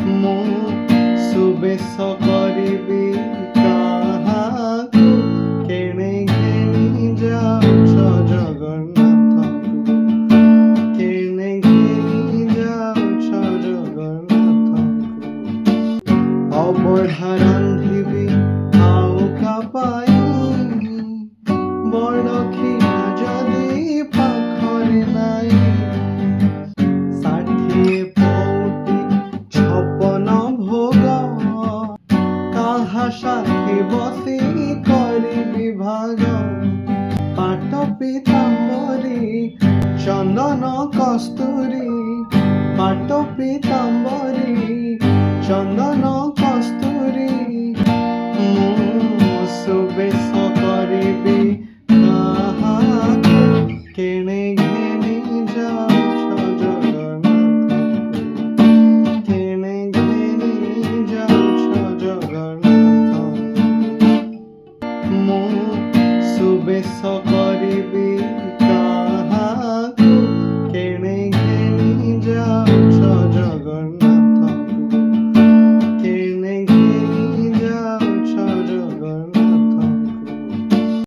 ମୁଁ ସୁବେଶ କରିବି କାହାକୁ, କେଣେ ଘେନି ଯାଉଛ ଜଗନ୍ନାଥଙ୍କୁ, କେଣେ ଘେନି ଯାଉଛ ଜଗନ୍ନାଥଙ୍କୁ। ଅବଢ଼ା ରାନ୍ଧିବି ଆଉ କା ପାଇଁ, ବଡ଼ ଖିଆ ଯଦି ପାଖରେ ନାହିଁ। 60 ପଉଟି 56 ଭୋଗ, କାହା ସାଥୀ ବସି କରିବି ଭାଗ। ପାଟ ପୀତାମ୍ବରୀ ଚନ୍ଦନ କସ୍ତୁରୀ, ପାଟ ପୀତାମ୍ବରୀ ଚନ୍ଦନ